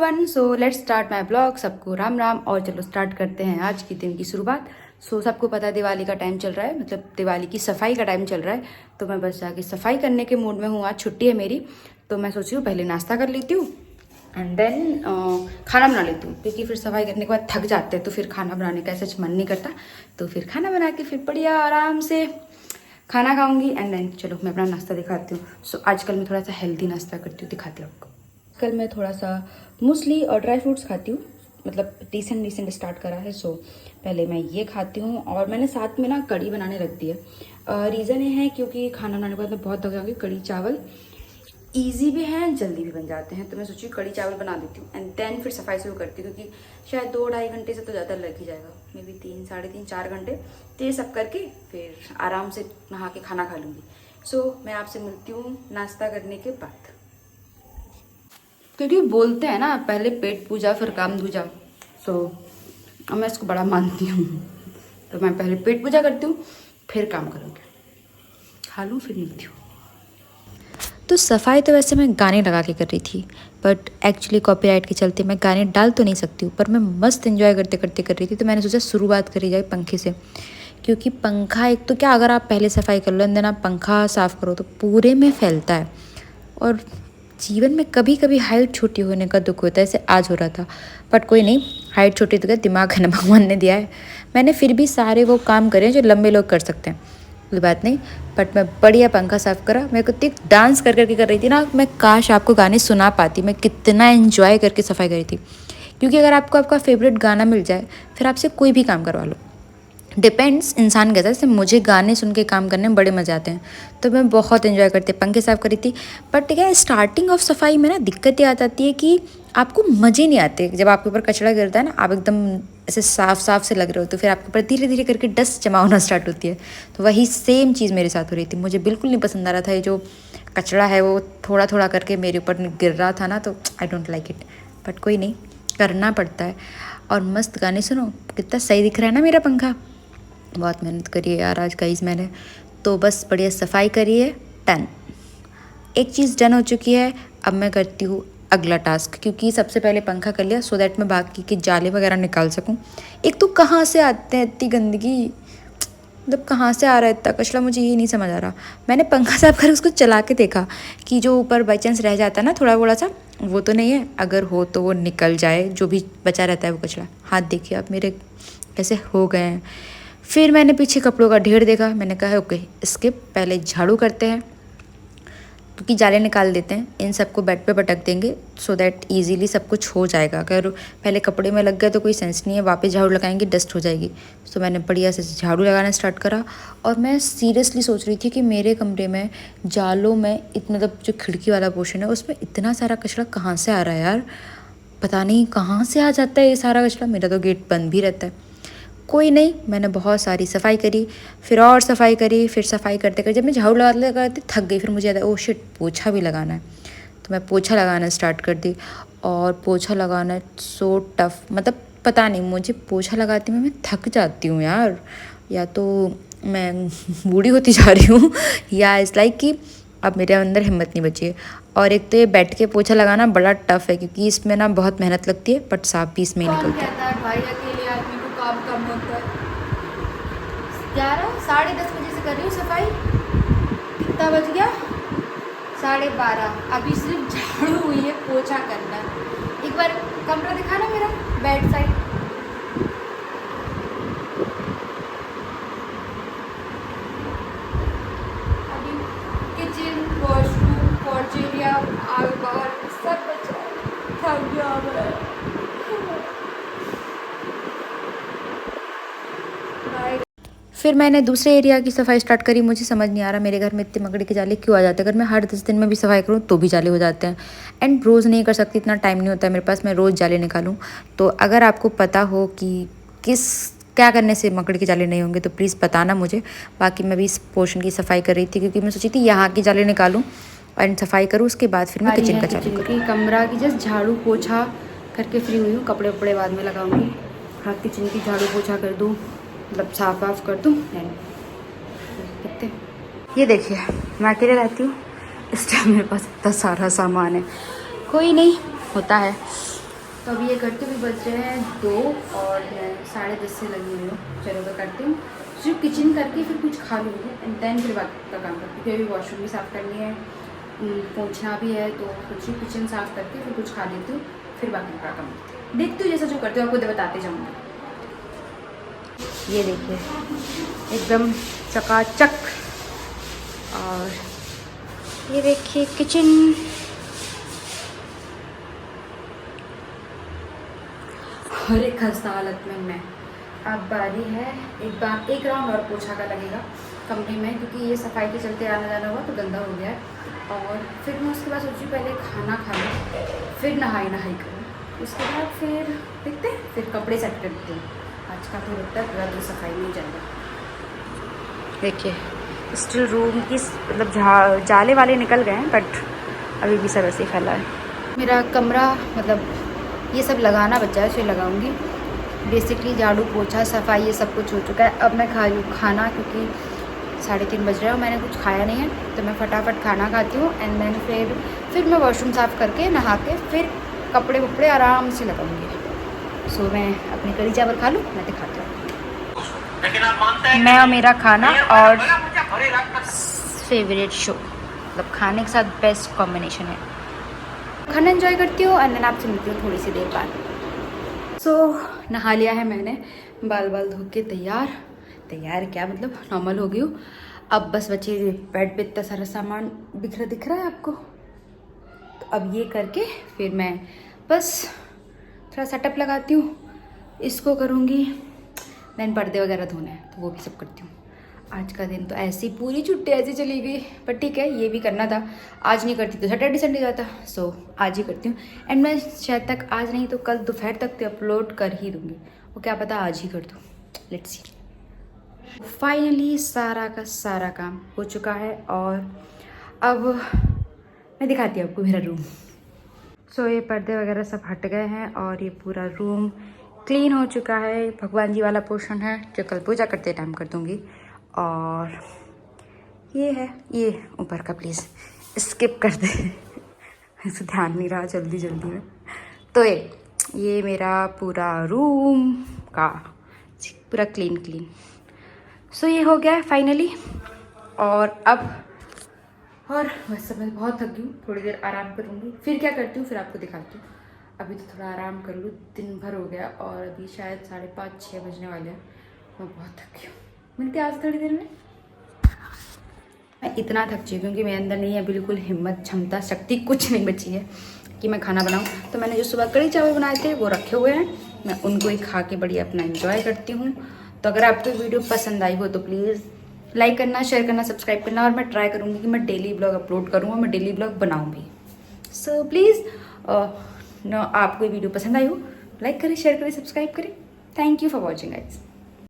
Everyone, so let's start my blog. सबको राम राम। और चलो स्टार्ट करते हैं आज की दिन की शुरुआत। सबको पता है दिवाली का टाइम चल रहा है, मतलब दिवाली की सफाई का टाइम चल रहा है। तो मैं बस जाके सफाई करने के मूड में हूँ। आज छुट्टी है मेरी, तो मैं सोच रही हूँ पहले नाश्ता कर लेती हूँ एंड देन खाना बना लेती हूँ, क्योंकि फिर सफाई करने के बाद थक जाते हैं तो फिर खाना बनाने का ऐसा मन नहीं करता। तो फिर खाना बना के फिर बढ़िया आराम से खाना खाऊंगी एंड देन चलो मैं अपना नाश्ता दिखाती हूँ। आजकल मैं थोड़ा सा हेल्दी नाश्ता करती हूँ, दिखाती हूँ आपको। कल मैं थोड़ा सा मूसली और ड्राई फ्रूट्स खाती हूँ, मतलब रिसेंट स्टार्ट करा है। पहले मैं ये खाती हूँ और मैंने साथ में ना कढ़ी बनाने रख दी है। रीज़न ये है क्योंकि खाना बनाने के बाद मैं बहुत थक जाऊँगी। कढ़ी चावल ईजी भी हैं, जल्दी भी बन जाते हैं, तो मैं सोची कढ़ी चावल बना देती हूँ एंड देन फिर सफाई शुरू करती हूँ, क्योंकि शायद 2-2.5 घंटे से तो ज़्यादा लग ही जाएगा, मे बी 3, साढ़े 3, 4 घंटे। तो ये सब करके फिर आराम से नहा के खाना खा लूँगी। मैं आपसे मिलती हूँ नाश्ता करने के बाद, क्योंकि बोलते हैं ना पहले पेट पूजा फिर काम दूजा। अब मैं इसको बड़ा मानती हूँ, तो मैं पहले पेट पूजा करती हूँ फिर काम करूँगी। खा लूँ फिर मिलती हूँ। तो सफाई तो वैसे मैं गाने लगा के कर रही थी, बट एक्चुअली कॉपीराइट के चलते मैं गाने डाल तो नहीं सकती हूँ, पर मैं मस्त एंजॉय करते करते कर रही थी। तो मैंने सोचा शुरुआत करी जाए पंखे से, क्योंकि पंखा एक तो क्या, अगर आप पहले सफाई कर लो एंड देन आप पंखा साफ़ करो तो पूरे में फैलता है। और जीवन में कभी कभी हाइट छोटी होने का दुख होता है, ऐसे आज हो रहा था। बट कोई नहीं, हाइट छोटी तो क्या, दिमाग है ना भगवान ने दिया है। मैंने फिर भी सारे वो काम करे हैं जो लंबे लोग कर सकते हैं, कोई बात नहीं। बट मैं बढ़िया पंखा साफ़ करा। मैं कुछ डांस कर करके कर रही थी ना, मैं काश आपको गाने सुना पाती, मैं कितना एंजॉय करके सफाई करी थी। क्योंकि अगर आपको आपका फेवरेट गाना मिल जाए फिर आपसे कोई भी काम करवा लो, डिपेंड्स इंसान कैसा है। जैसे मुझे गाने सुन के काम करने में बड़े मज़े आते हैं, तो मैं बहुत एंजॉय करती पंखे साफ़ करी थी। बट ठीक है, स्टार्टिंग ऑफ सफाई में ना दिक्कत ये आ जाती है कि आपको मज़े नहीं आते। जब आपके ऊपर कचरा गिरता है ना, आप एकदम ऐसे साफ से लग रहे हो, तो फिर आपके ऊपर धीरे धीरे करके डस्ट जमा होना स्टार्ट होती है। तो वही सेम चीज़ मेरे साथ हो रही थी। मुझे बिल्कुल नहीं पसंद आ रहा था ये जो कचरा है वो थोड़ा थोड़ा करके मेरे ऊपर गिर रहा था ना, तो I don't like it. But कोई नहीं, करना पड़ता है। और मस्त गाने सुनो, कितना सही दिख रहा है ना मेरा पंखा। बहुत मेहनत करी है यार आज गाइस मैंने। तो बस बढ़िया सफाई करी है, डन। एक चीज़ डन हो चुकी है। अब मैं करती हूँ अगला टास्क, क्योंकि सबसे पहले पंखा कर लिया सो दैट मैं बाकी के जाले वगैरह निकाल सकूँ। एक तो कहाँ से आते हैं इतनी गंदगी, मतलब कहाँ से आ रहा है इतना कचरा, मुझे ये नहीं समझ आ रहा। मैंने पंखा साफ कर उसको चला के देखा कि जो ऊपर बाई चांस रह जाता है ना थोड़ा बड़ा सा, वो तो नहीं है। अगर हो तो वो निकल जाए, जो भी बचा रहता है वो कचरा। हाथ देखिए आप मेरे कैसे हो गए हैं। फिर मैंने पीछे कपड़ों का ढेर देखा, मैंने कहा ओके इसके पहले झाड़ू करते हैं, क्योंकि जाले निकाल देते हैं, इन सबको बेड पे पटक देंगे सो दैट इजीली सब कुछ हो जाएगा। अगर पहले कपड़े में लग गया तो कोई सेंस नहीं है, वापस झाड़ू लगाएंगे डस्ट हो जाएगी। तो मैंने बढ़िया से झाड़ू लगाना स्टार्ट करा। और मैं सीरियसली सोच रही थी कि मेरे कमरे में जालों में मतलब जो खिड़की वाला पोर्शन है उसमें इतना सारा कचरा कहाँ से आ रहा है यार, पता नहीं कहाँ से आ जाता है ये सारा कचरा। मेरा तो गेट बंद भी रहता है। कोई नहीं, मैंने बहुत सारी सफाई करी, फिर और सफाई करी। फिर सफाई करते करते जब मैं झाड़ू लगाते थक गई, फिर मुझे याद है ओ शिट पोछा भी लगाना है। तो मैं पोछा लगाना स्टार्ट कर दी। और पोछा लगाना सो टफ, मतलब पता नहीं, मुझे पोछा लगाते में मैं थक जाती हूँ यार। या तो मैं बूढ़ी होती जा रही हूँ या इस लाइक कि अब मेरे अंदर हिम्मत नहीं बची है। और एक तो ये बैठ के पोछा लगाना बड़ा टफ है, क्योंकि इसमें ना बहुत मेहनत लगती है, बट साफ भी इसमें ही निकलता है। भाई अकेले आदमी को काम कम होता है। 11, 10:30 बजे से कर रही हूँ सफाई। कितना बज गया? 12:30। अभी सिर्फ झाड़ू हुई है, पोछा करना है। एक बार कमरा दिखाना मेरा, बेड साइड। अभी किचन, वॉशरूम, पोर्च एरिया, आगे बाहर सब बचा है। थक गया मैं। फिर मैंने दूसरे एरिया की सफाई स्टार्ट करी। मुझे समझ नहीं आ रहा मेरे घर में इतने मकड़ी के जाले क्यों आ जाते हैं। अगर मैं हर 10 दिन में भी सफाई करूँ तो भी जाले हो जाते हैं। एंड रोज़ नहीं कर सकती, इतना टाइम नहीं होता है मेरे पास मैं रोज़ जाले निकालूँ। तो अगर आपको पता हो कि क्या करने से मकड़ी के जाले नहीं होंगे तो प्लीज़ बताना मुझे। बाकी मैं भी इस पोर्शन की सफाई कर रही थी, क्योंकि मैं सोची थी यहाँ की जाले निकालूँ एंड सफाई करूँ, उसके बाद फिर मैं किचन का चालू करूँ। कमरा की जस्ट झाड़ू पोछा करके फ्री हुई हूँ, कपड़े वपड़े बाद में लगाऊंगी। हाँ, किचन की झाड़ू पोछा कर दूँ, मतलब साफ वाफ कर दूँ। देखते ये देखिए, मैं अकेले रहती हूँ इस टाइम, मेरे पास इतना सारा सामान है। कोई नहीं, होता है। तो अभी ये करते हुए बज रहे हैं 2 और मैं 10:30 से लगी हुई हूँ। चलो मैं करती हूँ, सिर्फ किचन करके फिर कुछ खा लूँगी एंड देन फिर बाकी का काम करती हूँ, क्योंकि अभी वॉशरूम भी साफ़ करनी है, पोंछना भी है, तो कुछ ही किचन साफ़ करके फिर कुछ खा लेती हूँ, फिर बाकी का काम करती हूँ। देखती हूँ जैसा जो करती हूँ आपको बताते जाऊँगी। ये देखिए एकदम चकाचक, और ये देखिए किचन। और एक खस्ता हालत में मैं, अब बारी है एक राउंड और पोछा का लगेगा कमरे में, क्योंकि ये सफाई के चलते आना जाना हुआ तो गंदा हो गया है। और फिर मैं उसके बाद सोची पहले खाना खा लूँ, फिर नहाई करूँ, उसके बाद फिर देखते हैं, फिर कपड़े सेट करते हैं। आज का तो लगता है पूरा दिन सफाई नहीं जाएगा। देखिए स्टिल रूम की मतलब जाले वाले निकल गए हैं, बट अभी भी सब ऐसे ही फैला है। मेरा कमरा मतलब ये सब लगाना बचा है, फिर लगाऊंगी। बेसिकली झाड़ू पोछा सफाई ये सब कुछ हो चुका है। अब मैं खा रही हूँ खाना, क्योंकि 3:30 बज रहे हैं और मैंने कुछ खाया नहीं है, तो मैं फटाफट खाना खाती हूँ एंड देन फिर मैं वॉशरूम साफ़ करके नहा के फिर कपड़े वपड़े आराम से लगाऊंगी। सो मैं अपनी कढ़ी चावल खा लूँ, मैं दिखाती हूँ। मैं और मेरा खाना और फेवरेट शो, मतलब खाने के साथ बेस्ट कॉम्बिनेशन है। खाना एंजॉय करती हूँ एंड देन आपसे मिलती हूँ थोड़ी सी देर बाद। सो नहा लिया है मैंने, बाल धो के तैयार क्या मतलब नॉर्मल हो गई हूँ। अब बस बचे बेड पे इतना सारा सामान बिखरा दिख रहा है आपको, तो अब ये करके फिर मैं बस थोड़ा सेटअप लगाती हूँ, इसको करूँगी, देन पर्दे वगैरह धोने हैं तो वो भी सब करती हूँ। आज का दिन तो ऐसी पूरी छुट्टी ऐसी चली गई, पर ठीक है, ये भी करना था। आज नहीं करती तो सैटरडे संडे जाता, सो आज ही करती हूँ। एंड मैं शायद तक आज नहीं तो कल दोपहर तक तो अपलोड कर ही दूँगी, वो क्या पता आज ही कर दूँ, लेट्स सी। फाइनली सारा का सारा काम हो चुका है और अब मैं दिखाती हूँ आपको मेरा रूम। सो ये पर्दे वगैरह सब हट गए हैं और ये पूरा रूम क्लीन हो चुका है। भगवान जी वाला पोर्शन है जो कल पूजा करते टाइम कर दूँगी। और ये है, ये ऊपर का प्लीज़ स्किप कर दे ऐसे ध्यान नहीं रहा जल्दी में। तो ये मेरा पूरा रूम का पूरा क्लीन। सो ये हो गया है फाइनली। और अब बस मैं बहुत थक गई हूँ, थोड़ी देर आराम करूँगी, फिर क्या करती हूँ फिर आपको दिखाती हूँ। अभी तो थोड़ा आराम कर लूँ, दिन भर हो गया और अभी शायद 5:30-6 बजने वाले हैं। मैं बहुत थक गई हूँ, मिलते हैं आज थोड़ी देर में। मैं इतना थक चुकी हूँ कि मेरे अंदर नहीं है बिल्कुल हिम्मत, क्षमता, शक्ति कुछ नहीं बची है कि मैं खाना बनाऊँ। तो मैंने जो सुबह कढ़ी चावल बनाए थे वो रखे हुए हैं, मैं उनको ही खा के बढ़िया अपना एंजॉय करती हूँ। तो अगर आपको वीडियो पसंद आई हो तो प्लीज़ लाइक करना, शेयर करना, सब्सक्राइब करना। और मैं ट्राई करूँगी कि मैं डेली ब्लॉग अपलोड करूँ और मैं डेली ब्लॉग बनाऊँ भी। सो प्लीज़ आपको वीडियो पसंद आई हो लाइक करें, शेयर करें, सब्सक्राइब करें। Thank you for watching guys.